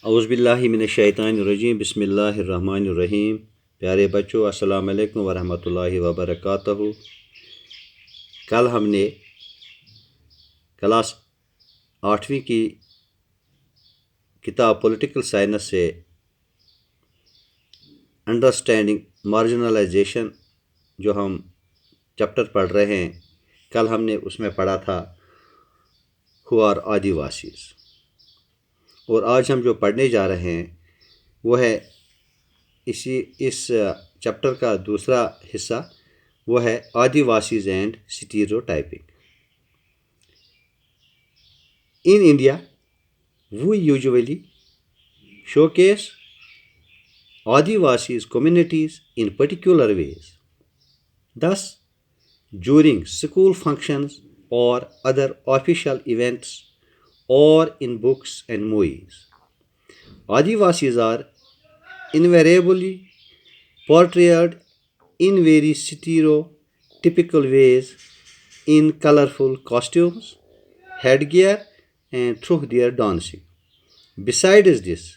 औज़ुबिल्लाहिमिनश्शैतानिर्रजीम बिस्मिल्लाहिर्रहमानिर्रहीम। प्यारे बच्चों, अस्सलाम वालेकुम वरहमतुल्लाहि वबरकातुहू। कल हमने क्लास 8वीं की किताब पॉलिटिकल साइंस से अंडरस्टैंडिंग मार्जिनलाइजेशन जो हम चैप्टर पढ़ रहे हैं, कल हमने उसमें पढ़ा था हु आर आदिवासीज। और आज हम जो पढ़ने जा रहे हैं वो है इस चैप्टर का दूसरा हिस्सा, वो है Adivasis and stereotyping. In India we usually showcase Adivasis communities in particular ways. Thus, during school functions or other official events or in books and movies, Adivasis are invariably portrayed in very stereotypical ways in colorful costumes, headgear, and through their dancing. Besides this,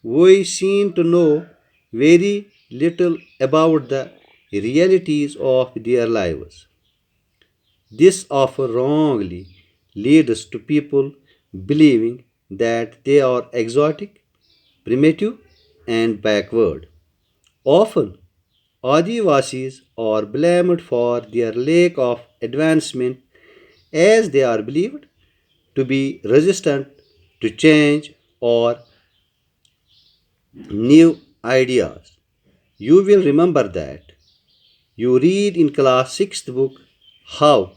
we seem to know very little about the realities of their lives. This often wrongly leads to people believing that they are exotic, primitive, and backward. Often, Adivasis are blamed for their lack of advancement as they are believed to be resistant to change or new ideas. You will remember that you read in class 6th book how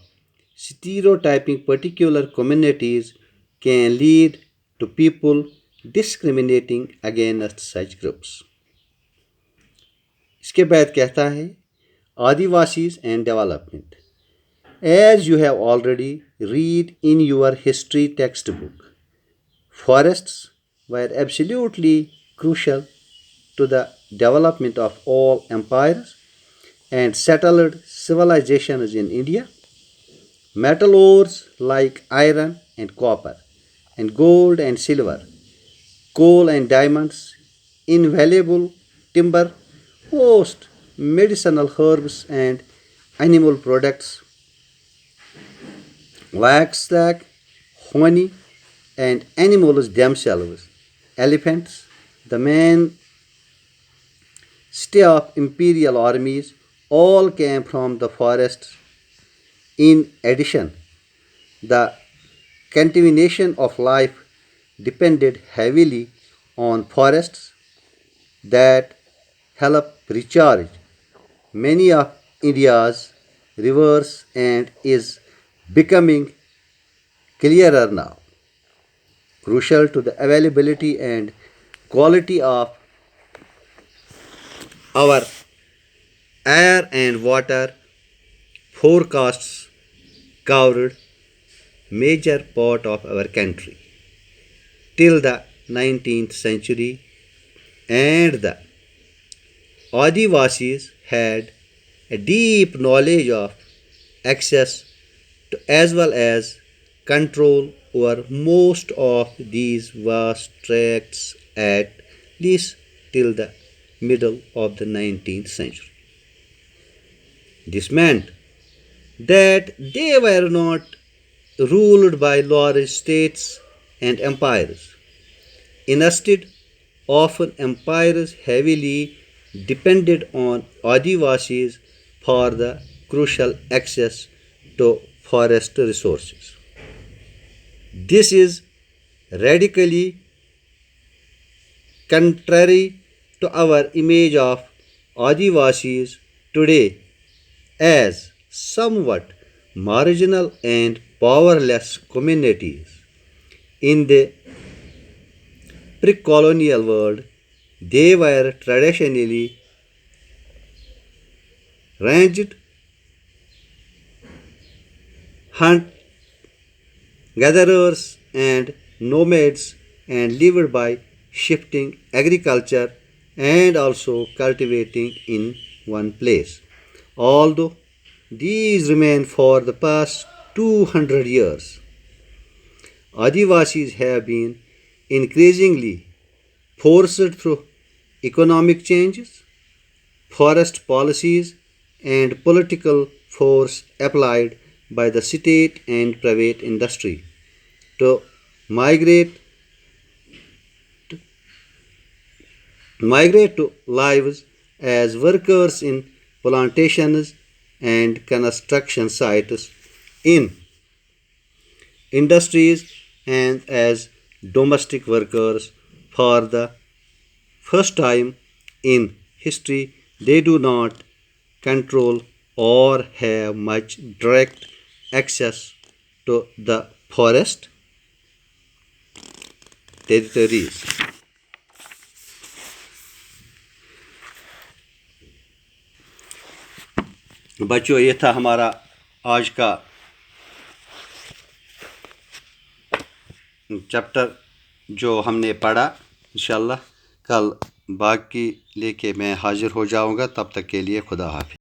stereotyping particular communities can lead to people discriminating against such groups. इसके बाद कहता है Adivasis and development. As you have already read in your history textbook, forests were absolutely crucial to the development of all empires and settled civilizations in India. Metal ores like iron and copper, and gold and silver, coal and diamonds, invaluable timber, host medicinal herbs and animal products, livestock, honey, and animals themselves, elephants, the main stay of imperial armies, all came from the forests. In addition, the continuation of life depended heavily on forests that help recharge many of India's rivers and is becoming clearer now, crucial to the availability and quality of our air and water forecasts covered major part of our country till the 19th century, and the Adivasis had a deep knowledge of access to as well as control over most of these vast tracts at least till the middle of the 19th century. This meant that they were not ruled by large states and empires. Instead, often empires heavily depended on Adivasis for the crucial access to forest resources. This is radically contrary to our image of Adivasis today as somewhat marginal and powerless communities. In the pre-colonial world, they were traditionally ranged, hunt gatherers and nomads, and lived by shifting agriculture and also cultivating in one place. Although these remain for the past 200 years, Adivasis have been increasingly forced through economic changes, forest policies, and political force applied by the state and private industry to migrate migrate to lives as workers in plantations and construction sites, in industries, and as domestic workers. For the first time in history, they do not control or have much direct access to the forest territories. बच्चों, ये था हमारा आज का chapter जो हमने पढ़ा। इंशाल्लाह कल बाकी लेके मैं हाजिर हो जाऊंगा। तब तक के लिए खुदा हाफिज़।